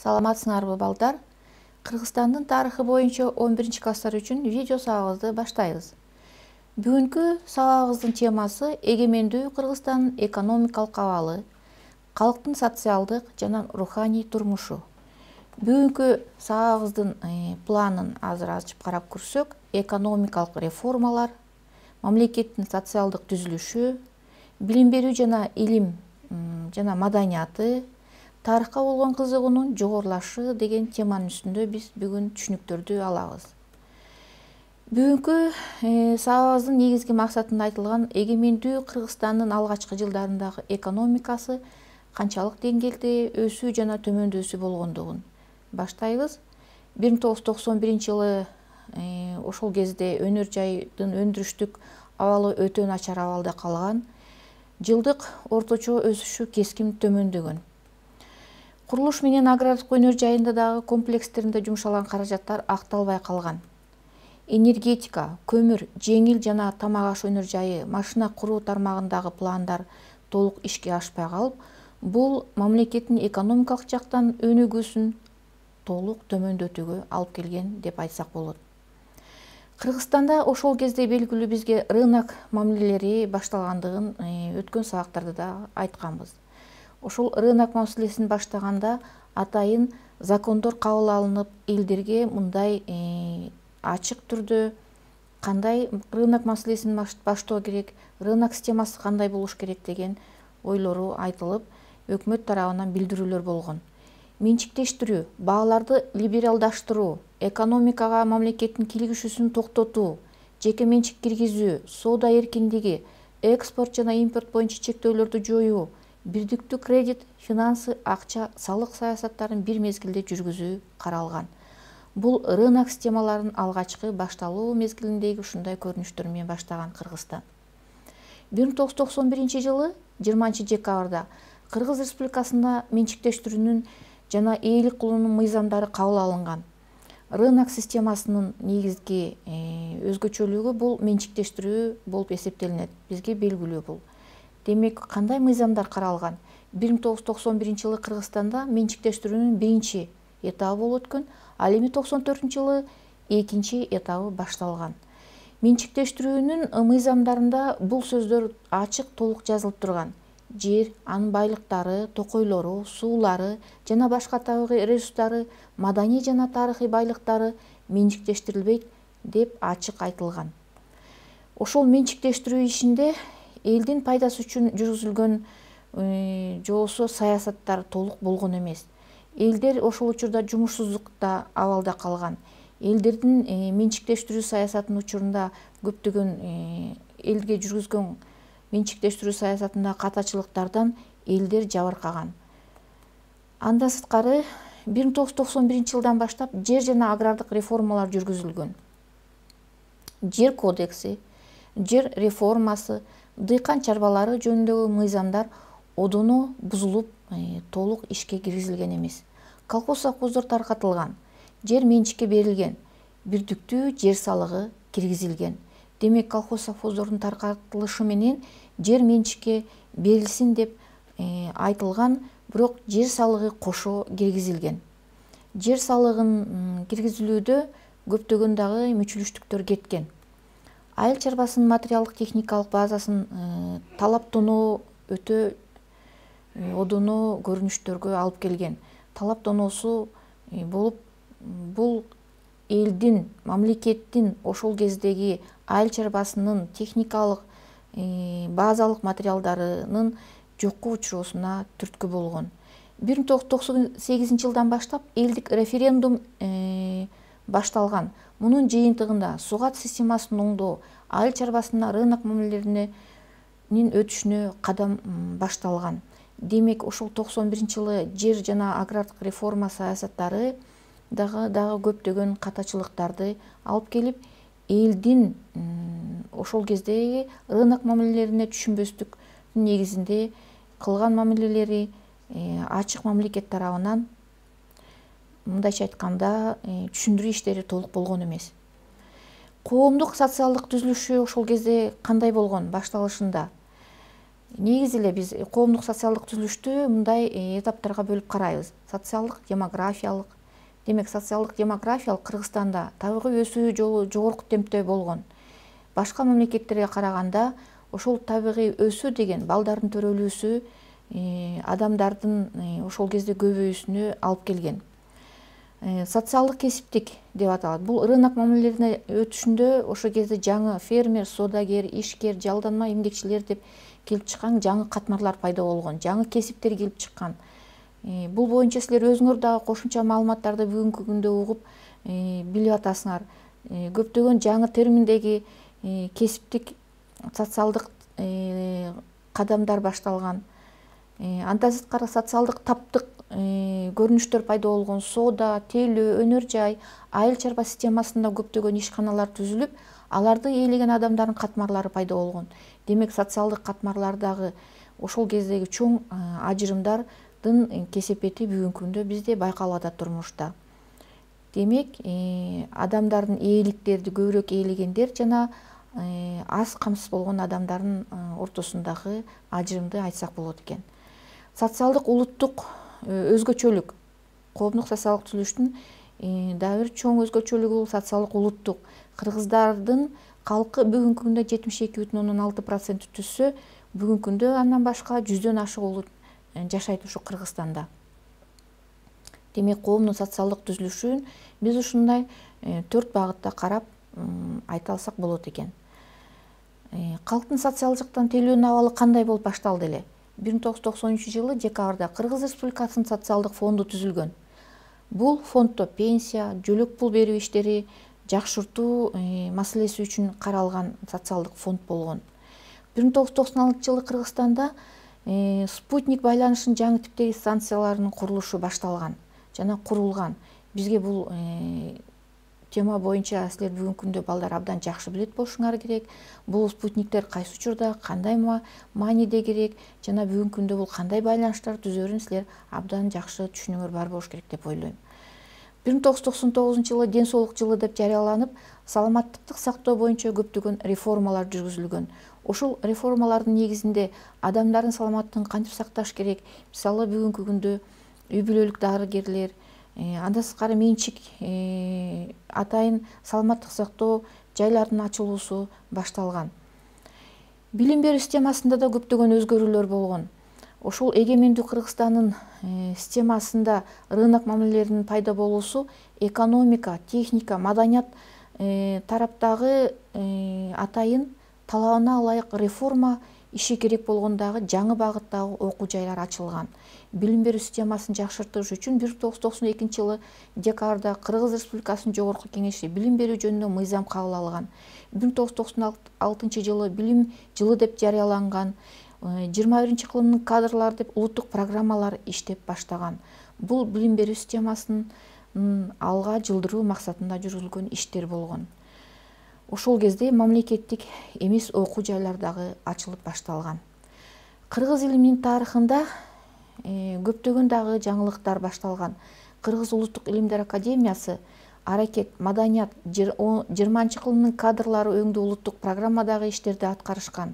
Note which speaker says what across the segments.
Speaker 1: Саламатсыңарбы балдар? Кыргызстандын тарыхы боюнча 11 класстар үчүн видео сабагыбызды баштайбыз. Бүгүнкү сабагыбыздын темасы эгемендүү Кыргызстандын экономикалык абалы, калктын социалдык жана руханий турмушу. Бүгүнкү сабагыбыздын планын азыр ачып карап көрсөк, экономикалык реформалар, мамлекеттин социалдык түзүлүшү, билим берүү жана илим жана маданияты, тарыхка болгон кызыгуунун жогорулашы деген теманын үстүндө биз бүгүн түшүнүктөрдү алабыз. Бүгүнкү сабагыбыздын негизги максатында айтылган эгемендүү Кыргызстандын алгачкы жылдарындагы экономикасы канчалык деңгээлде өсүү жана төмөндөсүү болгондугун баштайбыз. 1991 жылы ошол кезде өнөр жайдын өндүрүштүк абалы өтө начар абалда калган. Жылдык орточо өсүшү кескин төмөндөгөн. Курулуш менен агрардык өнөр жайында дагы комплекстеринде жумшалган каражаттар акталбай калган. Энергетика, көмүр, жеңил жана тамак аш өнөр жайы, машина куруу тармагындагы пландар толук ишке ашпай калып, бул мамлекеттин экономикалык жактан өнүгүүсүн толук төмөндөтүүгө алып келген деп айтсак болот. Кыргызстанда ошол кезде белгилүү бизге рынок мамилелери башталгандыгын өткөн сабактарда да айтканбыз. Ошол рынок маселесин баштаганда атайын закондор кабыл алынып, элдерге мындай ачык түрдө кандай рынок маселесин баштоо керек, рынок системасы кандай болуш керек деген ойлору айтылып, өкмөт тарабынан билдирүүлөр болгон. Менчиктештирүү, бааларды либералдаштыруу, экономикага мамлекеттин киргизүүсүн токтотуу, жеке менчик киргизүү, соода эркиндиги, экспорт жана импорт боюнча чектөөлөрдү жоюу, бирдиктүү кредит, финансы, акча, салык саясаттарын бир мезгилде жүргүзүү каралган. Бул рынок системаларынын алгачкы башталуу мезгилиндеги ушундай көрүнүштөр менен баштаган Кыргызстан. 1991 жылы 20 декабрда Кыргыз Республикасында менчиктештирүүнүн жана ээлик кылуунун мыйзамдары кабыл алынган. Рынок системасынын негизги өзгөчөлүгү бул менчиктештирүү болуп эсептелинет. Бизге белгилүү бул. Демек, кандай мыйзамдар каралган? 1991 жылы Кыргызстанда менчиктештирүүнүн биринчи этабы болуп өткөн, ал эми 94 жылы экинчи этабы башталган. Менчиктештирүүнүн мыйзамдарында бул сөздөр ачык толук жазылып турган. Жер, анын байлыктары, токойлору, суулары жана башка табигый ресурстары, маданий жана тарыхый байлыктары менчиктештирилбейт деп ачык айтылган. Ошол менчиктештирүү ишинде элдин пайдасы үчүн жүргүзүлгөн же болбосо саясаттар толук болгон эмес. Элдер ошол учурда жумушсуздукта абалда калган. Элдердин менчиктештирүү саясатынын учурунда көптөгөн элге жүргүзгөн менчиктештирүү саясатындагы катачылыктардан элдер жабыркаган. Андан сырткары 1991 жылдан баштап жер жана агрардык реформалар жүргүзүлгөн. Жер кодекси, жер реформасы, дыйкан чарбалары жөнүндөгү мыйзамдар одоно бузулуп, толук ишке киргизилген эмес. Колхоз совхоздор таркатылган, жер менчикке берилген, бирдиктүү жер салыгы киргизилген. Демек, колхоз совхоздордун таркатылышы менен жер менчикке берилсин деп айтылган, бирок жер салыгы кошо киргизилген. Жер салыгын киргизилүүдө көптөгөн дагы мүчүлүштүктөр кеткен. Айыл чарбасынын материалдык техникалык базасын талаптоноо өтө одоно көрүнүштөргө алып келген. Талаптоноосу болуп, бул элдин, мамлекеттин ошол кездеги айыл чарбасынын техникалык базалык материалдарынын жокко учуроосуна түрткү болгон. 1998 жылдан баштап элдик референдум башталган. Мунун жыйынтыгында сугат системасын оңдоо, айыл чарбасына рынок мамилелеринин өтүшүнө кадам башталган. Демек, ошол 91 жылы жер жана агрардык реформа саясаттары дагы көптөгөн катачылыктарды алып келип, элдин ошол кездеги рынок мамилелерине түшүнбөстүктүн негизинде кылган мамилелери ачык мамлекет тарабынан, мындайча айтканда, түшүндүрүү иштери толук болгон эмес. Коомдук социалдык түзүлүшү ошол кезде кандай болгон башталышында? Негизи эле биз коомдук социалдык түзүлүштү мындай этаптарга бөлүп карайбыз. Социалдык, демографиялык. Демек, социалдык демографиялык Кыргызстанда табигый өсүү жолу жогорку темпте болгон. Башка мамлекеттерге караганда ошол табигый өсүү деген балдардын төрөлүүсү адамдардын ошол кезде көбөйүүсүнө алып келген. Социалдык кесиптик деп аталат. Бул рынок мамилелерине өтүшүндө ошол кезде жаңы фермер, содагер, ишкер, жалданма эмгекчилер деп келип чыккан жаңы катмарлар пайда болгон, жаңы кесиптер келип чыккан. Бул боюнча силер өзүңөр дагы кошумча маалыматтарды бүгүнкү күндө угуп билип атасыңар. Көптөгөн жаңы терминдеги кесиптик социалдык кадамдар башталган. Андан сырткары социалдык таптык көрүнүштөр пайда болгон. Соода, тейлөө, өнөр жай, айыл чарба системасында көптөгөн ишканалар түзүлүп, аларды ээлеген адамдардын катмарлары пайда болгон. Демек, социалдык катмарлардагы ошол кездеги чоң ажырымдардын кесепети бүгүнкү күндө бизде байкалып атат турмушта. Демек, адамдардын ээликтерди көбүрөөк ээлегендер жана аз камсыз болгон адамдардын ортосундагы ажырымды айтсак болот экен. Социалдык улуттук өзгөчөлүк. Коомдук социалдык түзүлүштүн дагы бир чоң өзгөчөлүгү бул социалдык улуттук. Кыргыздардын калкы бүгүнкү күндө 72,6% түзсө, бүгүнкү күндө андан башка 100дөн ашык улут жашайт ушу Кыргызстанда. Демек, коомдун социалдык түзүлүшүн биз ушундай 4 багытта карап айта алсак болот экен. Калктын социалдык жактан тейлөөнүн абалы кандай болуп башталды эле? 1993-жылы декабрда Кыргыз Республикасынын социалдык фонду түзүлгөн. Бул фонддо пенсия, жөлөк пул берүү иштери жакшыртуу маселеси үчүн каралган социалдык фонд болгон. 1996-жылы Кыргызстанда спутник байланышынын жаңы типтеги станцияларынын курулушу башталган жана курулган. Бизге бул тема боюнча силер бүгүнкү күндө балдар абдан жакшы билет болушуңар керек. Бул спутниктер кайсы учурда, кандай мааниде керек жана бүгүнкү күндө бул кандай байланыштар түзөрүн силер абдан жакшы түшүнүүңөр бар болуш керек деп ойлойм. 1999-жылы ден соолук жылы деп жарыяланып, саламаттыктык сактоо боюнча көптөгөн реформалар жүргүзүлгөн. Ошол реформалардын негизинде адамдардын саламаттыгын кантип сакташ керек? Мисалы, бүгүнкү күндө үй бүлөлүк дарыгерлер, андан сырткары менчик атайын саламаттык сактоо жайлардын ачылуусу башталган. Билим берүү системасында да көптөгөн өзгөрүүлөр болгон. Ошол эгемендүү Кыргызстандын системасында рынок мамилелеринин пайда болуусу экономика, техника, маданият тараптагы атайын талабына ылайык реформа иши керек болгондагы жаңы багыттагы окуу жайлар ачылган. Билим берүү системасын жакшыртыш үчүн 1992-жылы декабрда Кыргыз Республикасынын Жогорку Кеңеши билим берүү жөнүндө мыйзам кабыл алган. 1996-жылы билим жылы деп жарыяланган. 21-кылымдын кадрлар деп улуттук программалар иштеп баштаган. Бул билим берүү системасын алга жылдыруу максатында жүргүзүлгөн иштер болгон. Ошол кезде мамлекеттик эмес окуу жайлар дагы ачылып башталган. Кыргыз илиминин тарыхында көптөгөн дагы жаңылыктар башталган. Кыргыз улуттук илимдер академиясы аракет, маданият, 20-кылымдын кадрлары өңдүү улуттук программадагы иштерди аткарышкан.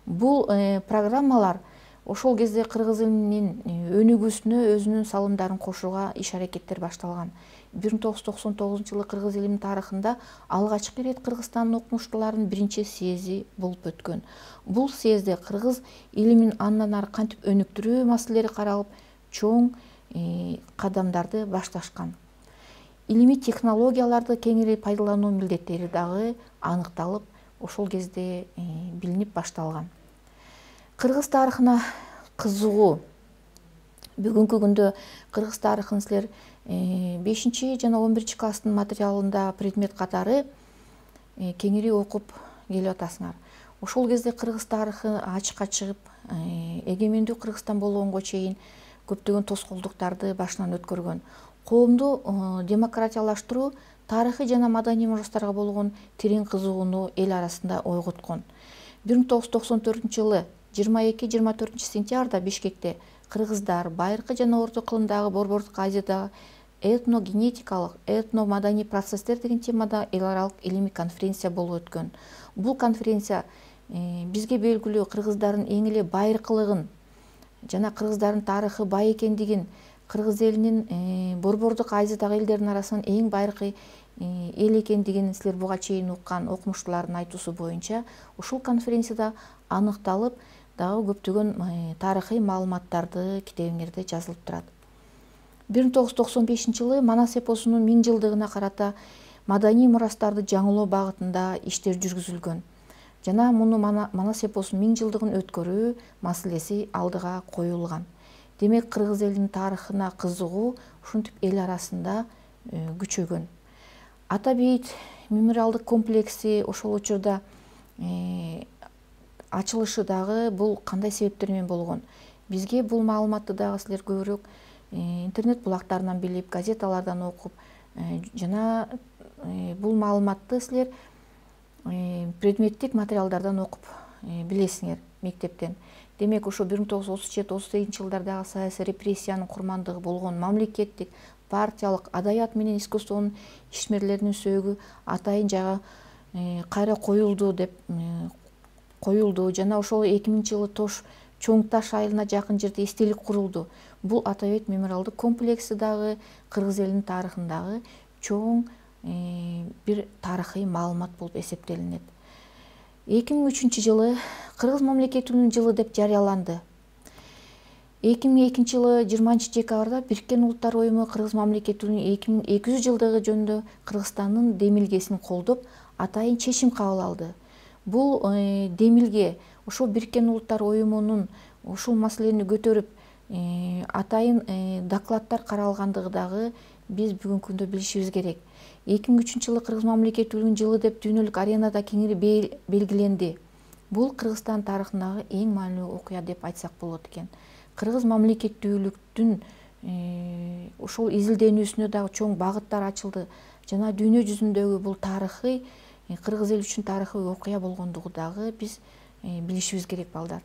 Speaker 1: Бул программалар ошол кезде кыргыз илиминин өнүгүүсүнө өзүнүн салымдарын кошууга иш-аракеттер башталган. 1999-жылы кыргыз илиминин тарыхында алгачкы ирет Кыргызстандын окумуштууларынын биринчи съезди болуп өткөн. Бул съезде кыргыз илимин андан ары кантип өнүктүрүү маселелери каралып, чоң кадамдарды башташкан. Илимий технологияларды кеңири пайдалануу милдеттери дагы аныкталып, ошол кезде билинип башталган. Кыргыз тарыхына кызыгуу. Бүгүнкү күндө кыргыз тарыхын силер 5 жана 11 класстын материалында предмет катары кеңири окуп келип атасыңар. Ошол кезде кыргыз тарыхы ачыкка чыгып, эгемендүү Кыргызстан болгонго чейин көптөгөн тоскоолдуктарды башынан өткөргөн. Коомду демократиялаштыруу тарыхый жана маданий мурастарга болгон терең кызыгууну эл арасында ойготкон. 1994-жылы 22-24 сентябрда Бишкекте кыргыздар байыркы жана орто кылымдагы Борбордук Азиядагы этногенетикалык, этномаданий процесстер деген темада эл аралык илимий конференция болуп өткөн. Бул конференция бизге белгилүү кыргыздардын эң эле байыркылыгын жана кыргыздардын тарыхы бай экендигин, кыргыз элинин борбордук айзыдагы элдердин арасынан эң байыркы эл экендигин силер буга чейин уккан окумуштуулардын айтуусу боюнча ушул конференцияда аныкталып, дагы көптөгөн тарыхый маалыматтарды китебиңерде жазылып турат. 1995-жылы Манас эпосунун 1000 жылдыгына карата маданий мурастарды жаңылоо багытында иштер жүргүзүлгөн жана муну Манас эпосунун 1000 жылдыгын өткөрүү маселеси алдыга коюлган. Демек, кыргыз элинин тарыхына кызыгуу ушинтип эл арасында күчөгөн. Ата бейит мемориалдык комплекси ошол учурда ачылышы дагы бул кандай себептер менен болгон? Бизге бул маалыматты дагы силер көбүрөөк интернет булактарынан билип, газеталардан окуп, жана бул маалыматты силер предметтик материалдардан окуп билесиңер мектептен. Демек, ошо 1937-38 жылдардагы саясий репрессиянын курмандыгы болгон мамлекеттик, партиялык, адаят менен искусствонун ишмерлеринин сөөгү атайын жагы кайра коюлду деп коюлду жана ошол 2000-жылы Чоң Таш айылына жакын жерде эстелик курулду. Бул ата бейит мемориалдык комплекси дагы кыргыз элинин тарыхындагы чоң бир тарыхый маалымат болуп эсептелинет. 2003-жылы Кыргыз мамлекетинин жылы деп жарыяланды. 2002-жылы 20-декабрда Бириккен Улуттар Уюму Кыргыз мамлекетинин 2200 жылдыгы жөнүндө Кыргызстандын демилгесин колдоп, атайын чечим кабыл алды. Бул демилге ошол Бириккен Улуттар Уюмунун ушул маселени көтөрүп, атайын докладдар каралгандыгы дагы биз бүгүнкү күндө билишибиз керек. 2003-жылы Кыргыз мамлекетинин жылы деп дүйнөлүк аренада кеңири белгиленди. Бул Кыргызстан тарыхындагы эң маанилүү окуя деп айтсак болот экен. Кыргыз мамлекеттүүлүктүн ошол изилденүүсүнө дагы чоң багыттар ачылды жана дүйнө жүзүндөгү бул тарыхый кыргыз эли үчүн тарыхый окуя болгондугу дагы биз билишибиз керек балдар.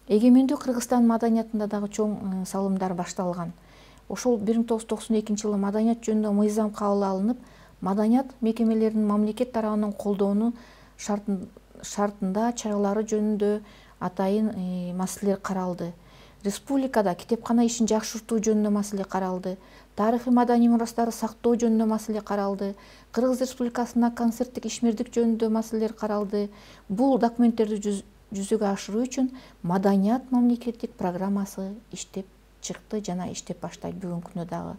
Speaker 1: Эгемендүү Кыргызстан маданиятында дагы чоң салымдар башталган. Ошол 1992-жылы маданият жөнүндө мыйзам кабыл алынып, маданият мекемелеринин мамлекет тарабынан колдоону шартында чаралары жөнүндө атайын маселелер каралды. Республикада китепкана ишин жакшыртуу жөнүндө маселе каралды. Тарыхый маданий мурастарды сактоо жөнүндө маселе каралды. Кыргыз Республикасына концерттик ишмердик жөнүндө маселелер каралды. Бул документтерди жүзөгө ашыруу үчүн маданият мамлекеттик программасы иштеп чыкты жана иштеп баштайт бүгүнкү күндө дагы.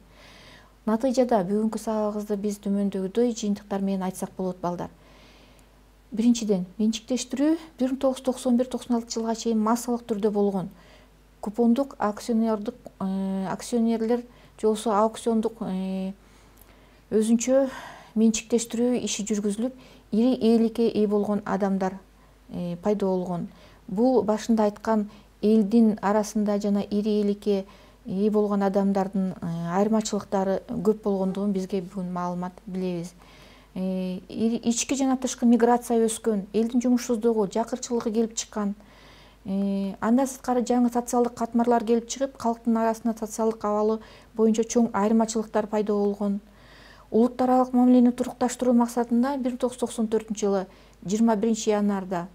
Speaker 1: Натыйжада бүгүнкү сабагыбызды биз төмөндөгүдөй жыйынтыктар менен айтсак болот балдар. Биринчиден, менчиктештирүү 1991-96 жылга чейин массалык түрдө болгон. Купондук акционерлер жолсу аукциондук өзүнчө менчиктештирүү иши жүргүзүлүп, ири ээликке ээ болгон адамдар пайда болгон. Бул башында айткан элдин арасында жана ири ээликке ээ болгон адамдардын айырмачылыктары көп болгондугун бизге бүгүн маалымат билебиз. Ички жана тышкы миграция өскөн, элдин жумушсуздугу, жакырчылыгы келип чыккан. Андан сырткары жаңы социалдык катмарлар келип чыгып, калктын арасында социалдык абалы боюнча чоң айырмачылыктар пайда болгон. Улуттар аралык мамилени турукташтыруу максатында 1994-жылы 21 январда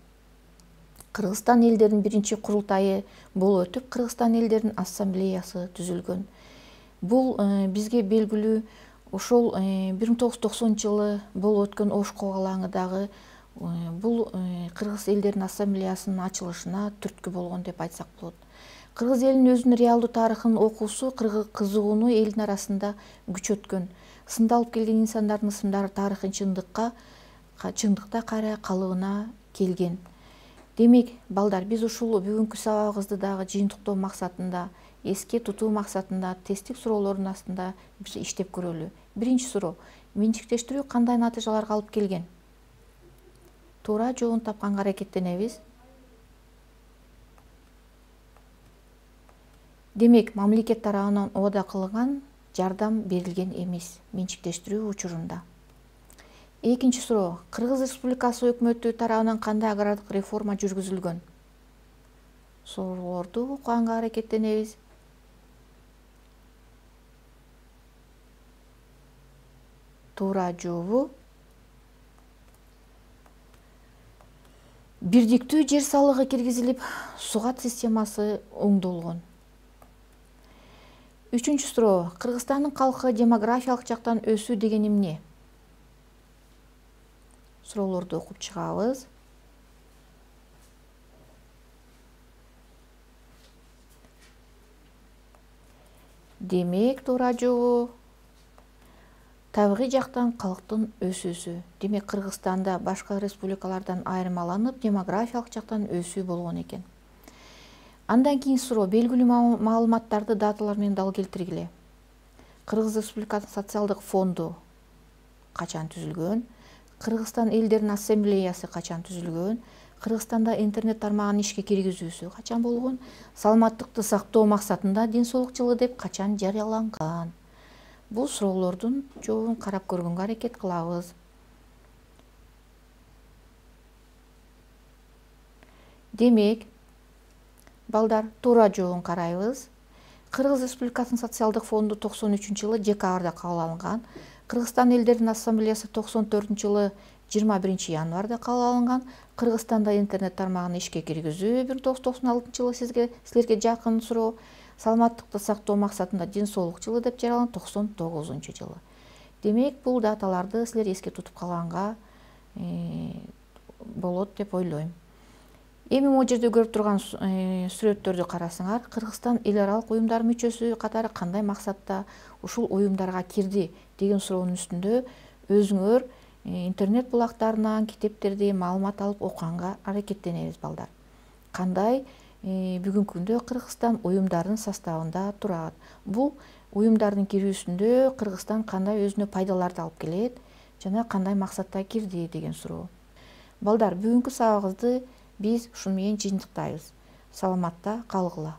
Speaker 1: Кыргызстан элдеринин биринчи курултайы болуп өтүп, Кыргызстан элдеринин ассамблеясы түзүлгөн. Бул бизге белгилүү ошол 1990-жылы болуп өткөн Ош калаңыдагы бул Кыргыз элдеринин ассамблеясынын ачылышына түрткү болгон деп айтсак болот. Кыргыз элинин өзүнүн реалдуу тарыхын окуусу кызыгууну элдин арасында күчөткөн. Сындалып келген инсандардын ысымдары тарыхый чындыкта кайра калыбына келген. Демек, балдар, биз ушул бүгүнкү сабагыбызды дагы жыйынтыктоо максатында, эске тутуу максатында тесттик суроолордун астында биз иштеп көрөлү. Биринчи суроо: менчиктештирүү кандай натыйжаларга алып келген? Туура жообун тапканга аракеттенебиз. Демек, мамлекет тарабынан ода кылган жардам берилген эмес менчиктештирүү учурунда. Экинчи суроо: Кыргыз Республикасы өкмөтү тарабынан кандай агрардык реформа жүргүзүлгөн? Суроолорду укканга аракеттенебиз. Туура жообу бирдиктүү жер салыгы киргизилип, сугат системасы оңдолгон. Үчүнчү суроо. Кыргызстандын калкы демографиялык жактан өсүү деген эмне? Суроолорду окуп чыгабыз. Демек, туура жообу табигый жактан калктын өсүүсү. Демек, Кыргызстанда башка республикалардан айырмаланып, демографиялык жактан өсүү болгон экен. Андан кийин суроо. Белгилүү маалыматтарды даталар менен дал келтиргиле. Кыргыз Республикасынын социалдык фонду качан түзүлгөн? Кыргызстан элдеринин ассамблеясы качан түзүлгөн? Кыргызстанда интернет тармагын ишке киргизүүсү качан болгон? Саламаттыкты сактоо максатында ден соолук жылы деп качан жарыяланган? Бул суроолордун жообун карап көргөнгө аракет кылабыз. Демек, балдар, туура жообун карайбыз. Кыргыз Республикасынын социалдык фонду 93-жылы декабрда кабыл алынган. Кыргызстан элдеринин ассамблеясы 94-жылы 21 январда кабыл алынган. Кыргызстанда интернет тармагын ишке киргизүү 1996-жылы силерге жакын суроо. Саламаттыкты сактоо максатында ден соолук жылы деп жарыяланган 99-жылы. Демек, бул даталарды силер эске тутуп калганга болот деп ойлойм. Эми могу жерде көрүп турган сүрөттөрдү карасаңар, Кыргызстан эл аралык уюмдар мүчөсү катары кандай максатта ушул уюмдарга кирди деген суроонун үстүндө өзүңөр интернет булактарынан, китептерди маалымат алып окуганга аракеттенебиз, балдар. Кандай бүгүнкү күндө Кыргызстан уюмдардын составында турат? Бул уюмдардын кирүүсүндө Кыргызстан кандай өзүнө пайдаларды алып келет жана кандай максатта кирди деген суроо. Балдар, бүгүнкү сабагыбызды биз ушун менен жыйынтыктайбыз. Саламатта калгыла.